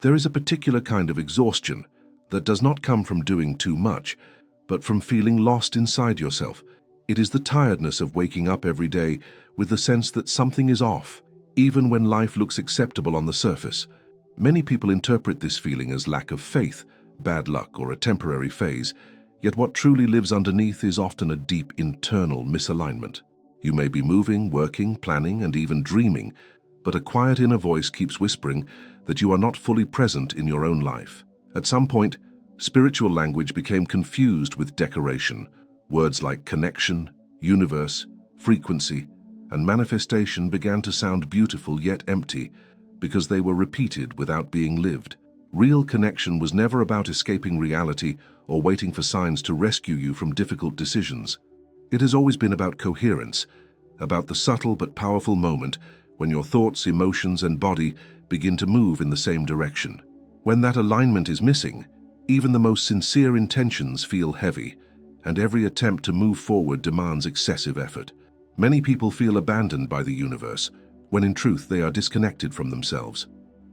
There is a particular kind of exhaustion that does not come from doing too much, but from feeling lost inside yourself. It is the tiredness of waking up every day with the sense that something is off, even when life looks acceptable on the surface. Many people interpret this feeling as lack of faith, bad luck, or a temporary phase, yet what truly lives underneath is often a deep internal misalignment. You may be moving, working, planning, and even dreaming, but a quiet inner voice keeps whispering that you are not fully present in your own life. At some point, spiritual language became confused with decoration. Words like connection, universe, frequency, and manifestation began to sound beautiful yet empty because they were repeated without being lived. Real connection was never about escaping reality or waiting for signs to rescue you from difficult decisions. It has always been about coherence, about the subtle but powerful moment when your thoughts, emotions, and body begin to move in the same direction. When that alignment is missing, even the most sincere intentions feel heavy, and every attempt to move forward demands excessive effort. Many people feel abandoned by the universe, when in truth they are disconnected from themselves.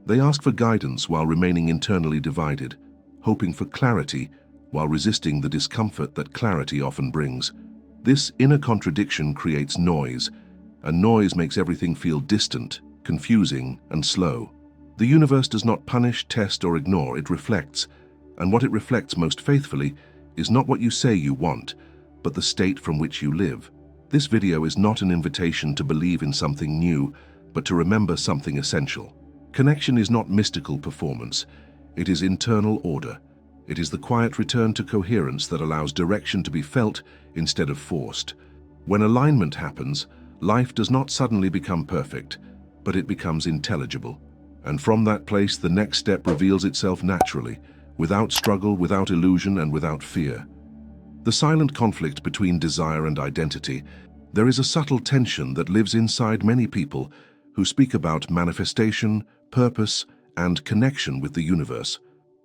They ask for guidance while remaining internally divided, hoping for clarity while resisting the discomfort that clarity often brings. This inner contradiction creates noise, and noise makes everything feel distant, confusing, and slow. The universe does not punish, test, or ignore, it reflects, and what it reflects most faithfully is not what you say you want, but the state from which you live. This video is not an invitation to believe in something new, but to remember something essential. Connection is not mystical performance, it is internal order. It is the quiet return to coherence that allows direction to be felt instead of forced. When alignment happens, life does not suddenly become perfect, but it becomes intelligible. And from that place, the next step reveals itself naturally, without struggle, without illusion, and without fear. The silent conflict between desire and identity. There is a subtle tension that lives inside many people who speak about manifestation, purpose, and connection with the universe.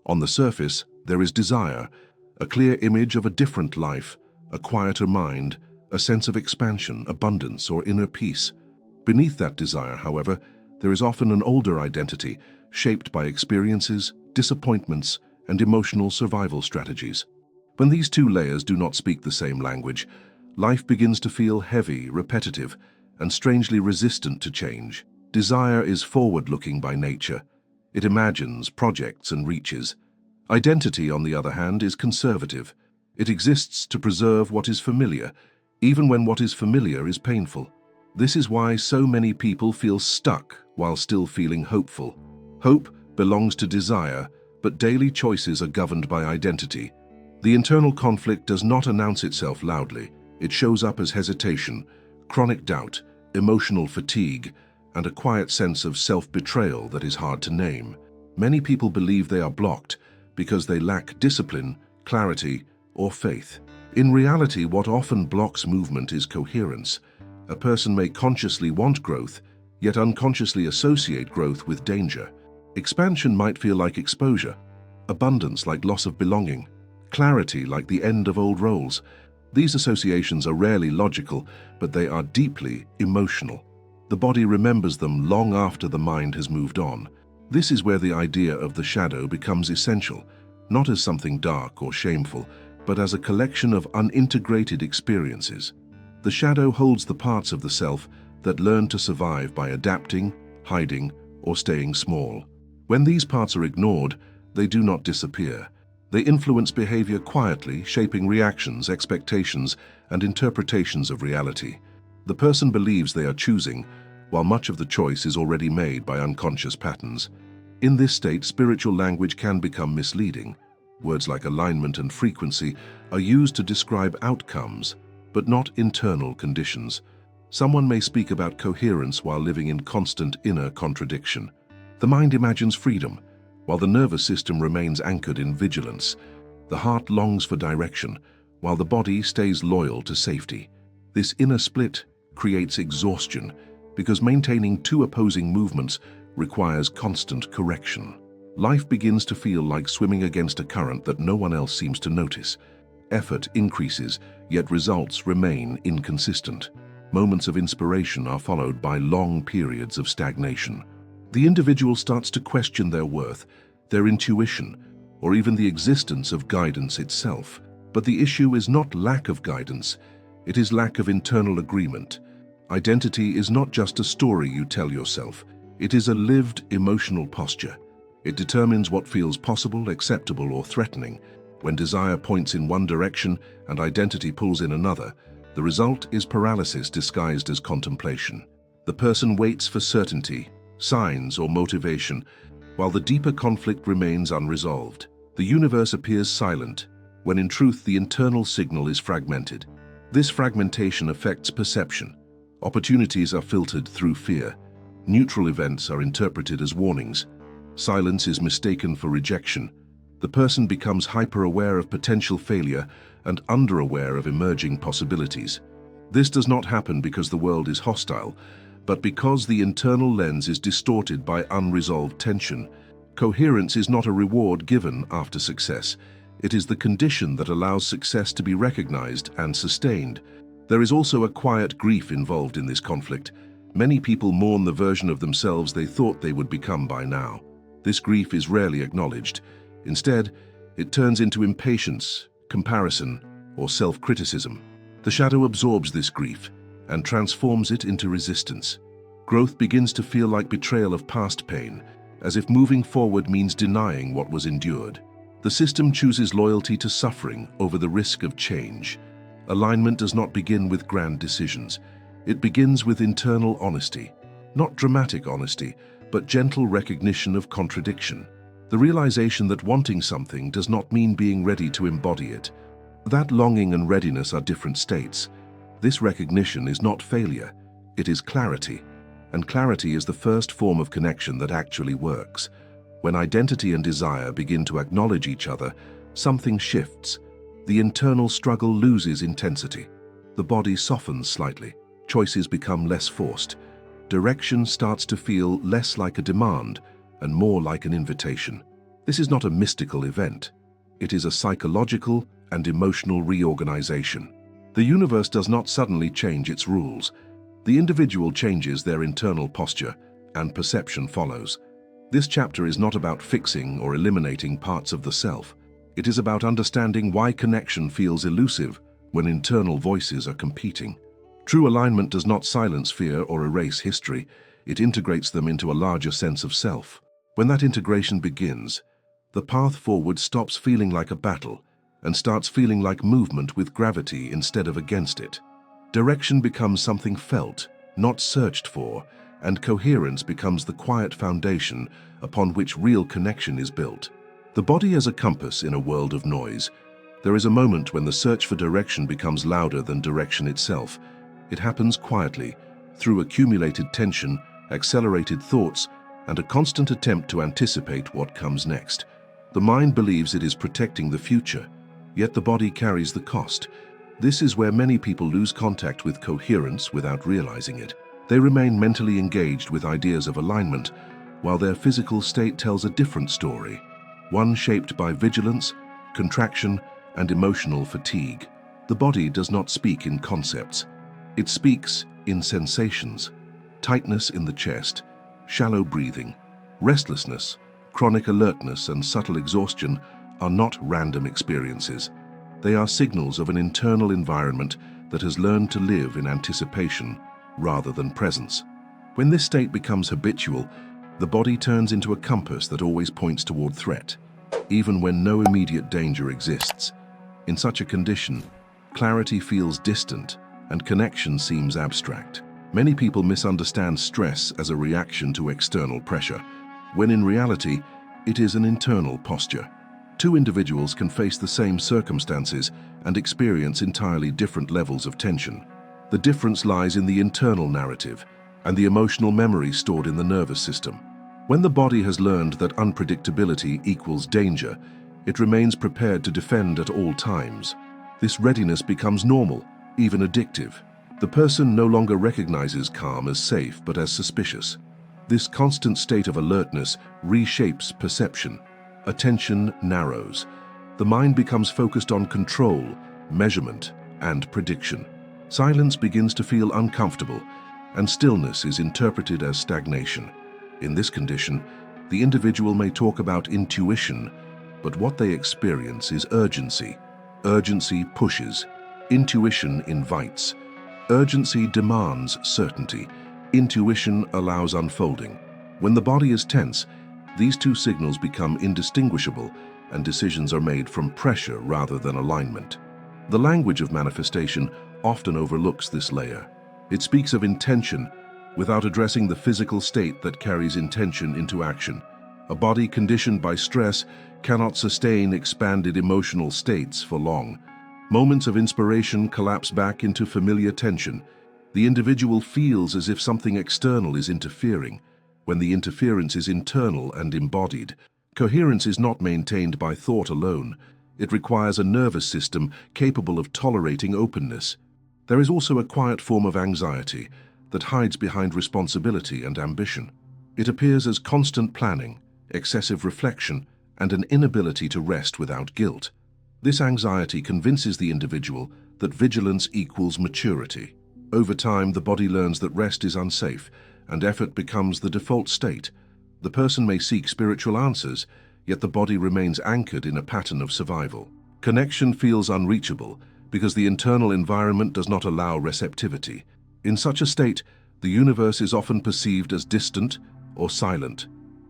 On the surface, there is desire, a clear image of a different life, a quieter mind, a sense of expansion, abundance, or inner peace. Beneath that desire, however, there is often an older identity, shaped by experiences, disappointments, and emotional survival strategies. When these two layers do not speak the same language, life begins to feel heavy, repetitive, and strangely resistant to change. Desire is forward-looking by nature. It imagines, projects, and reaches. Identity, on the other hand, is conservative. It exists to preserve what is familiar, even when what is familiar is painful. This is why so many people feel stuck while still feeling hopeful. Hope belongs to desire, but daily choices are governed by identity. The internal conflict does not announce itself loudly. It shows up as hesitation, chronic doubt, emotional fatigue, and a quiet sense of self-betrayal that is hard to name. Many people believe they are blocked because they lack discipline, clarity, or faith. In reality, what often blocks movement is coherence. A person may consciously want growth, yet unconsciously associate growth with danger. Expansion might feel like exposure, abundance like loss of belonging, clarity like the end of old roles. These associations are rarely logical, but they are deeply emotional. The body remembers them long after the mind has moved on. This is where the idea of the shadow becomes essential, not as something dark or shameful, but as a collection of unintegrated experiences. The shadow holds the parts of the self that learn to survive by adapting, hiding, or staying small. When these parts are ignored, they do not disappear. They influence behavior quietly, shaping reactions, expectations, and interpretations of reality. The person believes they are choosing, while much of the choice is already made by unconscious patterns. In this state, spiritual language can become misleading. Words like alignment and frequency are used to describe outcomes, but not internal conditions. Someone may speak about coherence while living in constant inner contradiction. The mind imagines freedom, while the nervous system remains anchored in vigilance. The heart longs for direction, while the body stays loyal to safety. This inner split creates exhaustion, because maintaining two opposing movements requires constant correction. Life begins to feel like swimming against a current that no one else seems to notice. Effort increases, yet results remain inconsistent. Moments of inspiration are followed by long periods of stagnation. The individual starts to question their worth, their intuition, or even the existence of guidance itself. But the issue is not lack of guidance, it is lack of internal agreement. Identity is not just a story you tell yourself, it is a lived emotional posture. It determines what feels possible, acceptable, or threatening. When desire points in one direction and identity pulls in another, the result is paralysis disguised as contemplation. The person waits for certainty, signs, or motivation, while the deeper conflict remains unresolved. The universe appears silent, when in truth the internal signal is fragmented. This fragmentation affects perception. Opportunities are filtered through fear. Neutral events are interpreted as warnings. Silence is mistaken for rejection. The person becomes hyper-aware of potential failure and under-aware of emerging possibilities. This does not happen because the world is hostile, but because the internal lens is distorted by unresolved tension. Coherence is not a reward given after success. It is the condition that allows success to be recognized and sustained. There is also a quiet grief involved in this conflict. Many people mourn the version of themselves they thought they would become by now. This grief is rarely acknowledged. Instead, it turns into impatience, comparison, or self-criticism. The shadow absorbs this grief and transforms it into resistance. Growth begins to feel like betrayal of past pain, as if moving forward means denying what was endured. The system chooses loyalty to suffering over the risk of change. Alignment does not begin with grand decisions. It begins with internal honesty. Not dramatic honesty, but gentle recognition of contradiction. The realization that wanting something does not mean being ready to embody it. That longing and readiness are different states. This recognition is not failure, it is clarity. And clarity is the first form of connection that actually works. When identity and desire begin to acknowledge each other, something shifts. The internal struggle loses intensity. The body softens slightly. Choices become less forced. Direction starts to feel less like a demand and more like an invitation. This is not a mystical event. It is a psychological and emotional reorganization. The universe does not suddenly change its rules. The individual changes their internal posture, and perception follows. This chapter is not about fixing or eliminating parts of the self. It is about understanding why connection feels elusive when internal voices are competing. True alignment does not silence fear or erase history. It integrates them into a larger sense of self. When that integration begins, the path forward stops feeling like a battle and starts feeling like movement with gravity instead of against it. Direction becomes something felt, not searched for, and coherence becomes the quiet foundation upon which real connection is built. The body as a compass in a world of noise. There is a moment when the search for direction becomes louder than direction itself. It happens quietly, through accumulated tension, accelerated thoughts, and a constant attempt to anticipate what comes next. The mind believes it is protecting the future, yet the body carries the cost. This is where many people lose contact with coherence without realizing it. They remain mentally engaged with ideas of alignment, while their physical state tells a different story, one shaped by vigilance, contraction, and emotional fatigue. The body does not speak in concepts. It speaks in sensations. Tightness in the chest, shallow breathing, restlessness, chronic alertness, and subtle exhaustion are not random experiences. They are signals of an internal environment that has learned to live in anticipation rather than presence. When this state becomes habitual, the body turns into a compass that always points toward threat, even when no immediate danger exists. In such a condition, clarity feels distant and connection seems abstract. Many people misunderstand stress as a reaction to external pressure, when in reality, it is an internal posture. Two individuals can face the same circumstances and experience entirely different levels of tension. The difference lies in the internal narrative and the emotional memory stored in the nervous system. When the body has learned that unpredictability equals danger, it remains prepared to defend at all times. This readiness becomes normal, even addictive. The person no longer recognizes calm as safe but as suspicious. This constant state of alertness reshapes perception. Attention narrows. The mind becomes focused on control, measurement, and prediction. Silence begins to feel uncomfortable, and stillness is interpreted as stagnation. In this condition, The individual may talk about intuition, but what they experience is urgency. Urgency pushes. Intuition invites. Urgency demands certainty. Intuition allows unfolding. When the body is tense, these two signals become indistinguishable and decisions are made from pressure rather than alignment. The language of manifestation often overlooks this layer. It speaks of intention without addressing the physical state that carries intention into action. A body conditioned by stress cannot sustain expanded emotional states for long. Moments of inspiration collapse back into familiar tension. The individual feels as if something external is interfering, when the interference is internal and embodied. Coherence is not maintained by thought alone. It requires a nervous system capable of tolerating openness. There is also a quiet form of anxiety that hides behind responsibility and ambition. It appears as constant planning, excessive reflection, and an inability to rest without guilt. This anxiety convinces the individual that vigilance equals maturity. Over time, the body learns that rest is unsafe, and effort becomes the default state. The person may seek spiritual answers, yet the body remains anchored in a pattern of survival. Connection feels unreachable because the internal environment does not allow receptivity. In such a state, the universe is often perceived as distant or silent,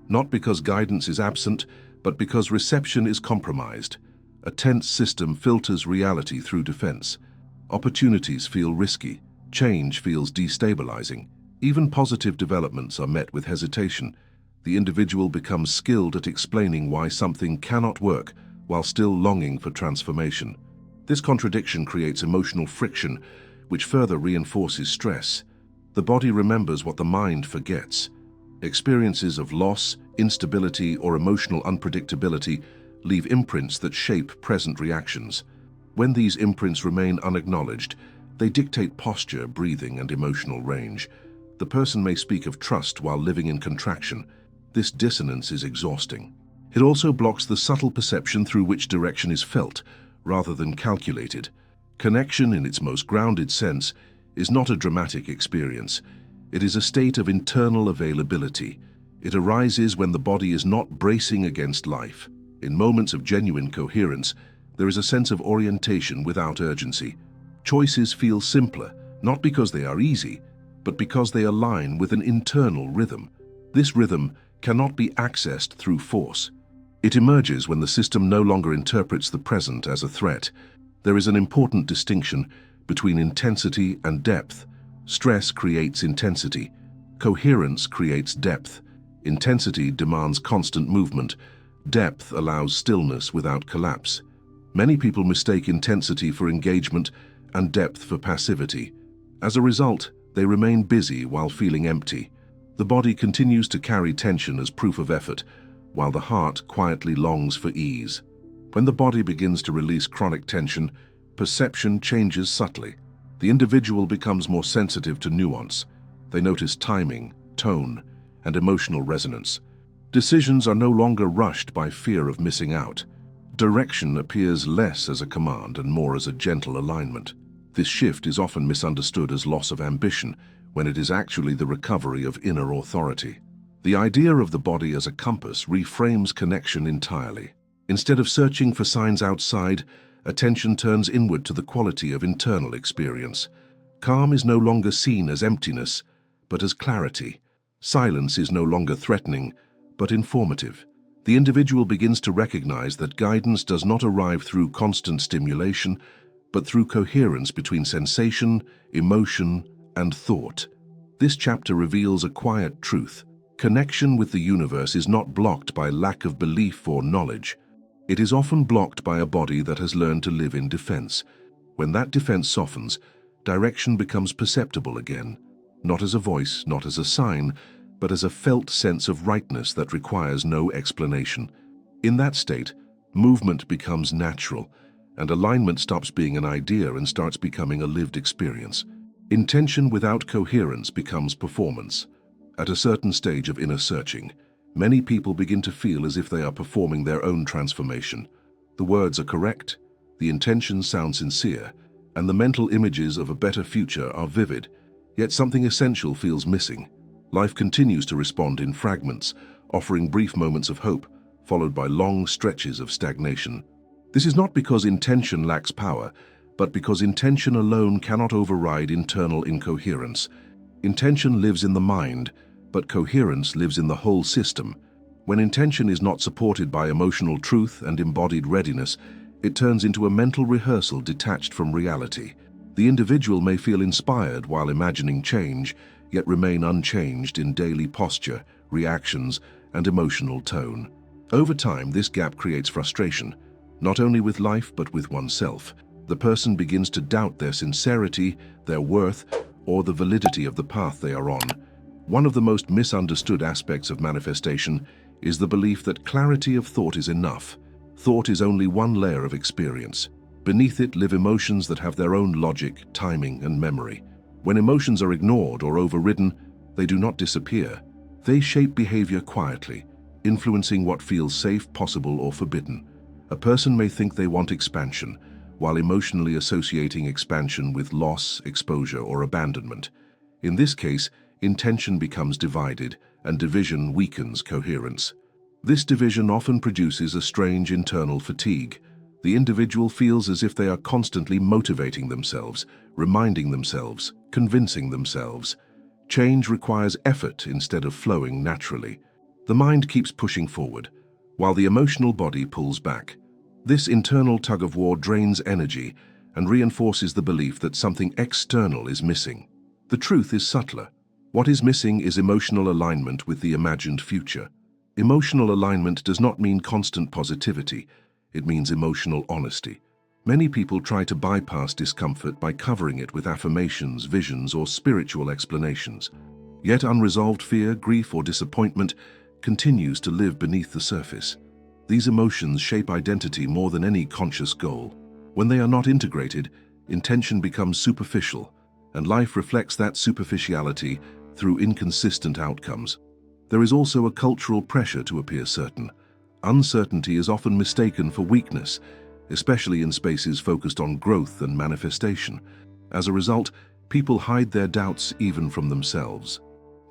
not because guidance is absent, but because reception is compromised. A tense system filters reality through defense. Opportunities feel risky. Change feels destabilizing. Even positive developments are met with hesitation. The individual becomes skilled at explaining why something cannot work while still longing for transformation. This contradiction creates emotional friction, which further reinforces stress. The body remembers what the mind forgets. Experiences of loss, instability, or emotional unpredictability leave imprints that shape present reactions. When these imprints remain unacknowledged, they dictate posture, breathing, and emotional range. The person may speak of trust while living in contraction. This dissonance is exhausting. It also blocks the subtle perception through which direction is felt, rather than calculated. Connection, in its most grounded sense, is not a dramatic experience. It is a state of internal availability. It arises when the body is not bracing against life. In moments of genuine coherence, there is a sense of orientation without urgency. Choices feel simpler, not because they are easy, but because they align with an internal rhythm. This rhythm cannot be accessed through force. It emerges when the system no longer interprets the present as a threat. There is an important distinction between intensity and depth. Stress creates intensity. Coherence creates depth. Intensity demands constant movement. Depth allows stillness without collapse. Many people mistake intensity for engagement and depth for passivity. As a result, they remain busy while feeling empty. The body continues to carry tension as proof of effort, while the heart quietly longs for ease. When the body begins to release chronic tension, perception changes subtly. The individual becomes more sensitive to nuance. They notice timing, tone, and emotional resonance. Decisions are no longer rushed by fear of missing out. Direction appears less as a command and more as a gentle alignment. This shift is often misunderstood as loss of ambition, when it is actually the recovery of inner authority. The idea of the body as a compass reframes connection entirely. Instead of searching for signs outside, attention turns inward to the quality of internal experience. Calm is no longer seen as emptiness, but as clarity. Silence is no longer threatening, but informative. The individual begins to recognize that guidance does not arrive through constant stimulation, but through coherence between sensation, emotion, and thought. This chapter reveals a quiet truth. Connection with the universe is not blocked by lack of belief or knowledge. It is often blocked by a body that has learned to live in defense. When that defense softens, direction becomes perceptible again, not as a voice, not as a sign, but as a felt sense of rightness that requires no explanation. In that state, movement becomes natural, and alignment stops being an idea and starts becoming a lived experience. Intention without coherence becomes performance. At a certain stage of inner searching, many people begin to feel as if they are performing their own transformation. The words are correct, the intentions sound sincere, and the mental images of a better future are vivid, yet something essential feels missing. Life continues to respond in fragments, offering brief moments of hope, followed by long stretches of stagnation. This is not because intention lacks power, but because intention alone cannot override internal incoherence. Intention lives in the mind, but coherence lives in the whole system. When intention is not supported by emotional truth and embodied readiness, it turns into a mental rehearsal detached from reality. The individual may feel inspired while imagining change, yet remain unchanged in daily posture, reactions, and emotional tone. Over time, this gap creates frustration, not only with life but with oneself. The person begins to doubt their sincerity, their worth, or the validity of the path they are on. One of the most misunderstood aspects of manifestation is the belief that clarity of thought is enough. Thought is only one layer of experience. Beneath it live emotions that have their own logic, timing, and memory. When emotions are ignored or overridden, they do not disappear. They shape behavior quietly, influencing what feels safe, possible, or forbidden. A person may think they want expansion, while emotionally associating expansion with loss, exposure, or abandonment. In this case, intention becomes divided, and division weakens coherence. This division often produces a strange internal fatigue. The individual feels as if they are constantly motivating themselves, reminding themselves, convincing themselves. Change requires effort instead of flowing naturally. The mind keeps pushing forward, while the emotional body pulls back. This internal tug-of-war drains energy and reinforces the belief that something external is missing. The truth is subtler. What is missing is emotional alignment with the imagined future. Emotional alignment does not mean constant positivity. It means emotional honesty. Many people try to bypass discomfort by covering it with affirmations, visions, or spiritual explanations. Yet unresolved fear, grief, or disappointment continues to live beneath the surface. These emotions shape identity more than any conscious goal. When they are not integrated, intention becomes superficial, and life reflects that superficiality through inconsistent outcomes. There is also a cultural pressure to appear certain. Uncertainty is often mistaken for weakness, especially in spaces focused on growth and manifestation. As a result, people hide their doubts even from themselves.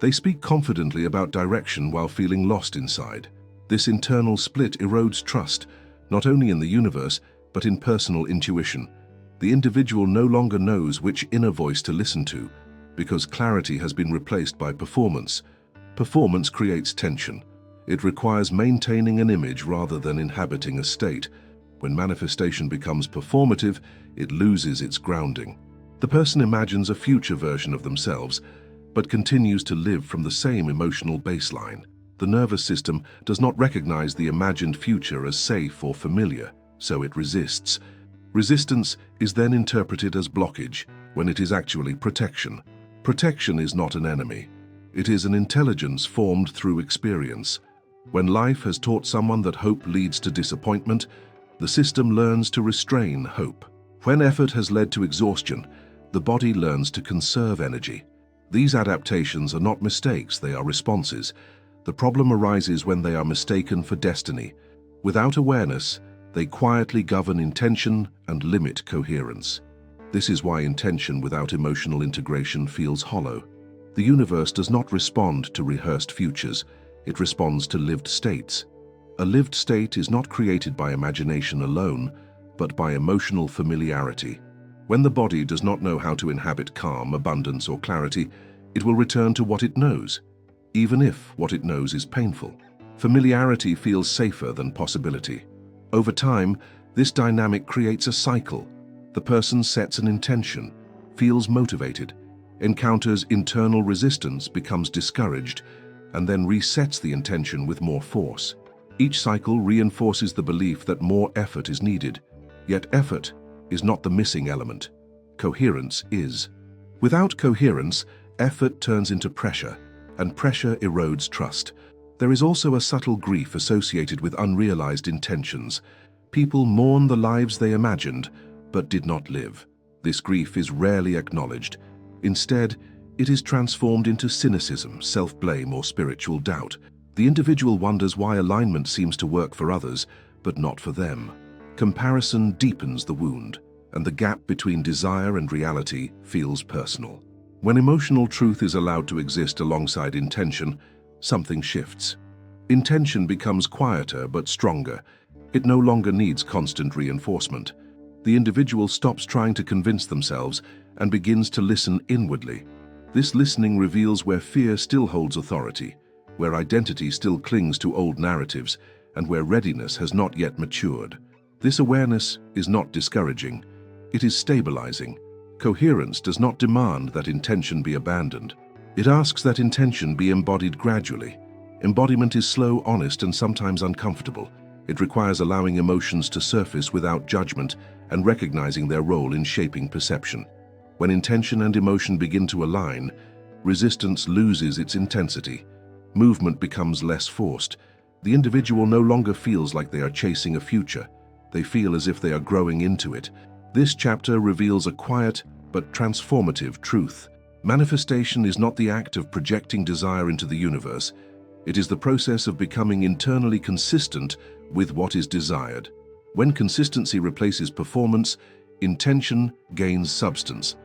They speak confidently about direction while feeling lost inside. This internal split erodes trust, not only in the universe, but in personal intuition. The individual no longer knows which inner voice to listen to, because clarity has been replaced by performance. Performance creates tension. It requires maintaining an image rather than inhabiting a state. When manifestation becomes performative, it loses its grounding. The person imagines a future version of themselves, but continues to live from the same emotional baseline. The nervous system does not recognize the imagined future as safe or familiar, so it resists. Resistance is then interpreted as blockage, when it is actually protection. Protection is not an enemy. It is an intelligence formed through experience. When life has taught someone that hope leads to disappointment, the system learns to restrain hope. When effort has led to exhaustion, the body learns to conserve energy. These adaptations are not mistakes, they are responses. The problem arises when they are mistaken for destiny. Without awareness, they quietly govern intention and limit coherence. This is why intention without emotional integration feels hollow. The universe does not respond to rehearsed futures, it responds to lived states. A lived state is not created by imagination alone, but by emotional familiarity. When the body does not know how to inhabit calm, abundance, or clarity, it will return to what it knows, even if what it knows is painful. Familiarity feels safer than possibility. Over time, this dynamic creates a cycle. The person sets an intention, feels motivated, encounters internal resistance, becomes discouraged, and then resets the intention with more force. Each cycle reinforces the belief that more effort is needed. Yet effort is not the missing element. Coherence is. Without coherence, effort turns into pressure, and pressure erodes trust. There is also a subtle grief associated with unrealized intentions. People mourn the lives they imagined, but did not live. This grief is rarely acknowledged. Instead, it is transformed into cynicism, self-blame, or spiritual doubt. The individual wonders why alignment seems to work for others, but not for them. Comparison deepens the wound, and the gap between desire and reality feels personal. When emotional truth is allowed to exist alongside intention, something shifts. Intention becomes quieter but stronger. It no longer needs constant reinforcement. The individual stops trying to convince themselves and begins to listen inwardly. This listening reveals where fear still holds authority, where identity still clings to old narratives, and where readiness has not yet matured. This awareness is not discouraging. It is stabilizing. Coherence does not demand that intention be abandoned. It asks that intention be embodied gradually. Embodiment is slow, honest, and sometimes uncomfortable. It requires allowing emotions to surface without judgment and recognizing their role in shaping perception. When intention and emotion begin to align, resistance loses its intensity. Movement becomes less forced. The individual no longer feels like they are chasing a future. They feel as if they are growing into it. This chapter reveals a quiet but transformative truth. Manifestation is not the act of projecting desire into the universe. It is the process of becoming internally consistent with what is desired. When consistency replaces performance, intention gains substance.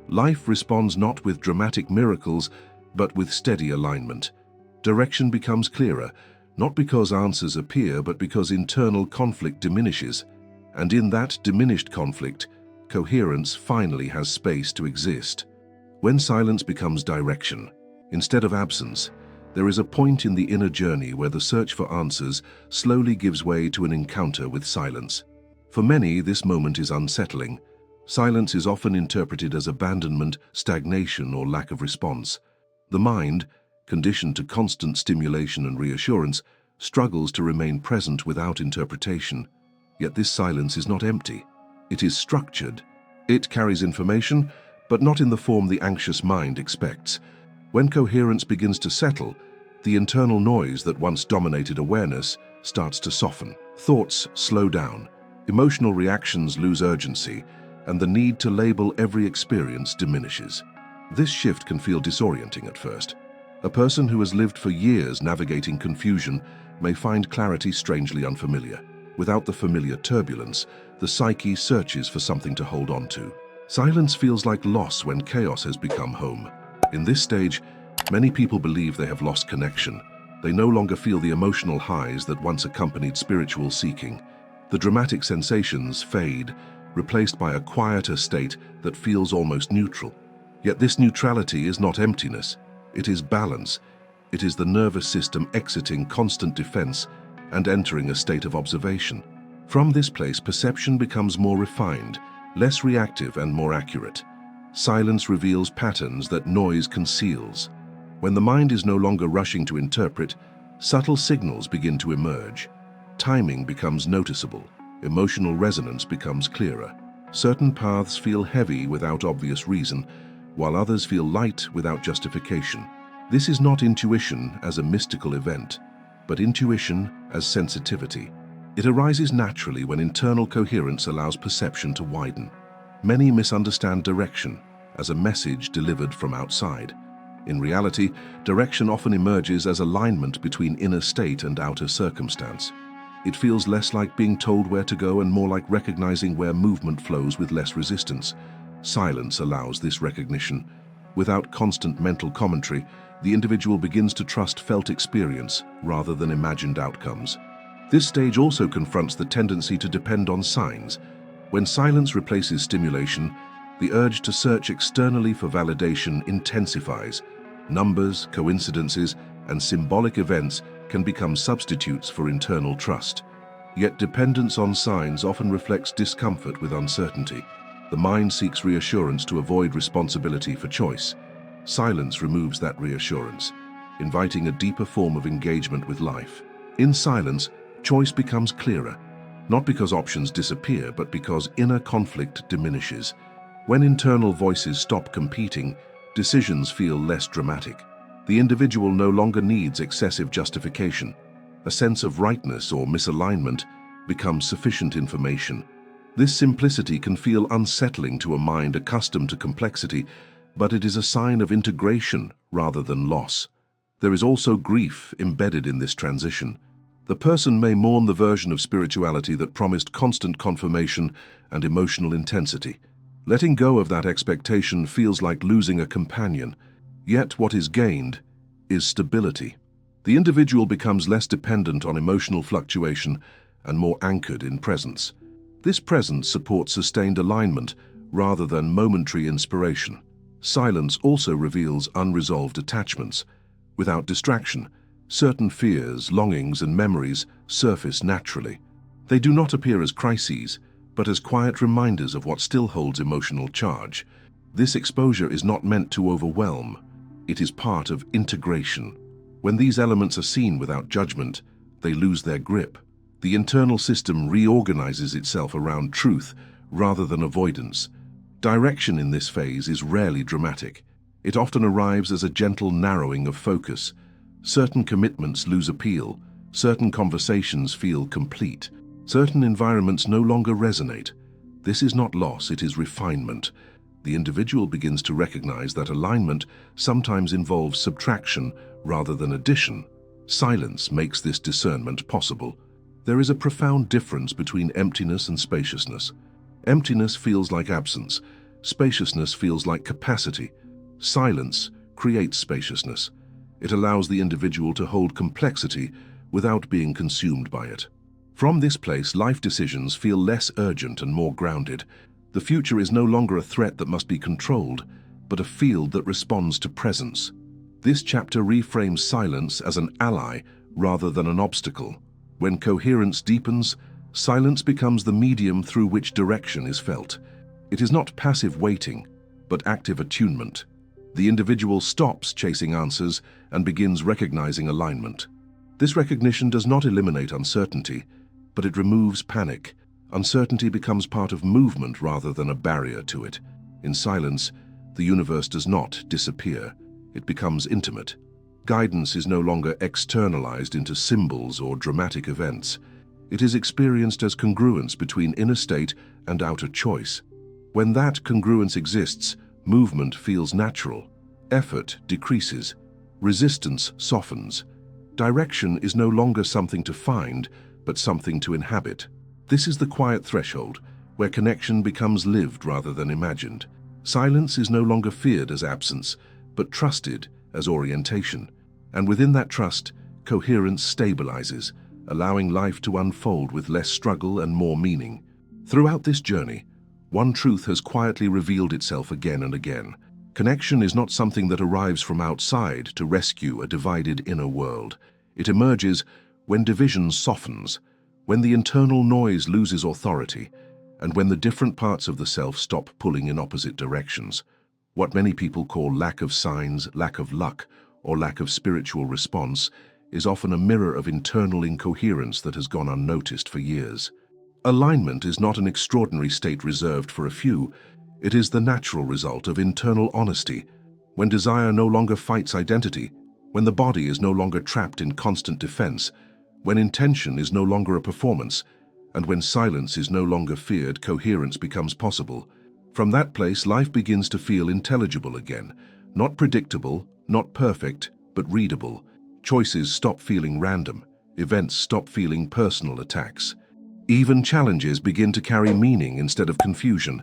Life responds not with dramatic miracles, but with steady alignment. Direction becomes clearer, not because answers appear, but because internal conflict diminishes. And in that diminished conflict, coherence finally has space to exist. When silence becomes direction, instead of absence, there is a point in the inner journey where the search for answers slowly gives way to an encounter with silence. For many, this moment is unsettling. Silence is often interpreted as abandonment, stagnation, or lack of response. The mind, conditioned to constant stimulation and reassurance, struggles to remain present without interpretation. Yet this silence is not empty. It is structured. It carries information, but not in the form the anxious mind expects. When coherence begins to settle, the internal noise that once dominated awareness starts to soften. Thoughts slow down, emotional reactions lose urgency, and the need to label every experience diminishes. This shift can feel disorienting at first. A person who has lived for years navigating confusion may find clarity strangely unfamiliar. Without the familiar turbulence, the psyche searches for something to hold on to. Silence feels like loss when chaos has become home. In this stage, many people believe they have lost connection. They no longer feel the emotional highs that once accompanied spiritual seeking. The dramatic sensations fade, replaced by a quieter state that feels almost neutral. Yet this neutrality is not emptiness. It is balance. It is the nervous system exiting constant defense and entering a state of observation. From this place, perception becomes more refined, less reactive, and more accurate. Silence reveals patterns that noise conceals. When the mind is no longer rushing to interpret, subtle signals begin to emerge. Timing becomes noticeable. Emotional resonance becomes clearer. Certain paths feel heavy without obvious reason, while others feel light without justification. This is not intuition as a mystical event, but intuition as sensitivity. It arises naturally when internal coherence allows perception to widen. Many misunderstand direction as a message delivered from outside. In reality, direction often emerges as alignment between inner state and outer circumstance. It feels less like being told where to go and more like recognizing where movement flows with less resistance. Silence allows this recognition. Without constant mental commentary, the individual begins to trust felt experience rather than imagined outcomes. This stage also confronts the tendency to depend on signs. When silence replaces stimulation, the urge to search externally for validation intensifies. Numbers, coincidences, and symbolic events can become substitutes for internal trust. Yet dependence on signs often reflects discomfort with uncertainty. The mind seeks reassurance to avoid responsibility for choice. Silence removes that reassurance, inviting a deeper form of engagement with life. In silence, choice becomes clearer, not because options disappear, but because inner conflict diminishes. When internal voices stop competing, decisions feel less dramatic. The individual no longer needs excessive justification. A sense of rightness or misalignment becomes sufficient information. This simplicity can feel unsettling to a mind accustomed to complexity, but it is a sign of integration rather than loss. There is also grief embedded in this transition. The person may mourn the version of spirituality that promised constant confirmation and emotional intensity. Letting go of that expectation feels like losing a companion. Yet what is gained is stability. The individual becomes less dependent on emotional fluctuation and more anchored in presence. This presence supports sustained alignment rather than momentary inspiration. Silence also reveals unresolved attachments. Without distraction, certain fears, longings, and memories surface naturally. They do not appear as crises, but as quiet reminders of what still holds emotional charge. This exposure is not meant to overwhelm. It is part of integration. When these elements are seen without judgment, they lose their grip. The internal system reorganizes itself around truth rather than avoidance. Direction in this phase is rarely dramatic. It often arrives as a gentle narrowing of focus. Certain commitments lose appeal. Certain conversations feel complete. Certain environments no longer resonate. This is not loss, it is refinement. The individual begins to recognize that alignment sometimes involves subtraction rather than addition. Silence makes this discernment possible. There is a profound difference between emptiness and spaciousness. Emptiness feels like absence. Spaciousness feels like capacity. Silence creates spaciousness. It allows the individual to hold complexity without being consumed by it. From this place, life decisions feel less urgent and more grounded. The future is no longer a threat that must be controlled, but a field that responds to presence. This chapter reframes silence as an ally rather than an obstacle. When coherence deepens, silence becomes the medium through which direction is felt. It is not passive waiting, but active attunement. The individual stops chasing answers and begins recognizing alignment. This recognition does not eliminate uncertainty, but it removes panic. Uncertainty becomes part of movement rather than a barrier to it. In silence, the universe does not disappear. It becomes intimate. Guidance is no longer externalized into symbols or dramatic events. It is experienced as congruence between inner state and outer choice. When that congruence exists, movement feels natural. Effort decreases. Resistance softens. Direction is no longer something to find, but something to inhabit. This is the quiet threshold, where connection becomes lived rather than imagined. Silence is no longer feared as absence, but trusted as orientation. And within that trust, coherence stabilizes, allowing life to unfold with less struggle and more meaning. Throughout this journey, one truth has quietly revealed itself again and again. Connection is not something that arrives from outside to rescue a divided inner world. It emerges when division softens, when the internal noise loses authority, and when the different parts of the self stop pulling in opposite directions. What many people call lack of signs, lack of luck, or lack of spiritual response is often a mirror of internal incoherence that has gone unnoticed for years. Alignment is not an extraordinary state reserved for a few. It is the natural result of internal honesty. When desire no longer fights identity, when the body is no longer trapped in constant defense, when intention is no longer a performance, and when silence is no longer feared, coherence becomes possible. From that place, life begins to feel intelligible again. Not predictable, not perfect, but readable. Choices stop feeling random. Events stop feeling personal attacks. Even challenges begin to carry meaning instead of confusion.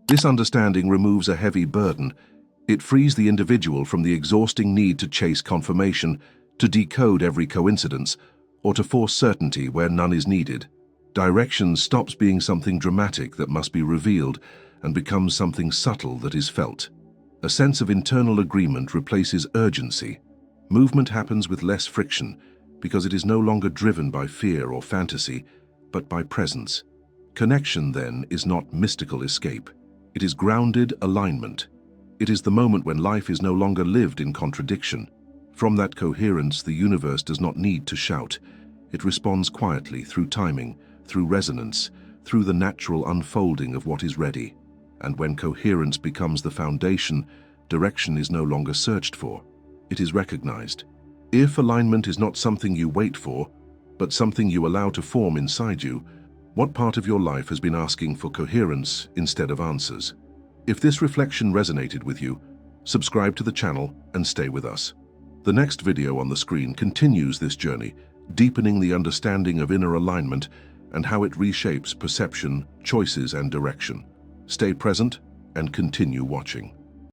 This understanding removes a heavy burden. It frees the individual from the exhausting need to chase confirmation, to decode every coincidence, or to force certainty where none is needed. Direction stops being something dramatic that must be revealed and becomes something subtle that is felt. A sense of internal agreement replaces urgency. Movement happens with less friction because it is no longer driven by fear or fantasy, but by presence. Connection, then, is not mystical escape. It is grounded alignment. It is the moment when life is no longer lived in contradiction. From that coherence, the universe does not need to shout. It responds quietly through timing, through resonance, through the natural unfolding of what is ready. And when coherence becomes the foundation, direction is no longer searched for. It is recognized. If alignment is not something you wait for, but something you allow to form inside you, what part of your life has been asking for coherence instead of answers? If this reflection resonated with you, subscribe to the channel and stay with us. The next video on the screen continues this journey, deepening the understanding of inner alignment and how it reshapes perception, choices, and direction. Stay present and continue watching.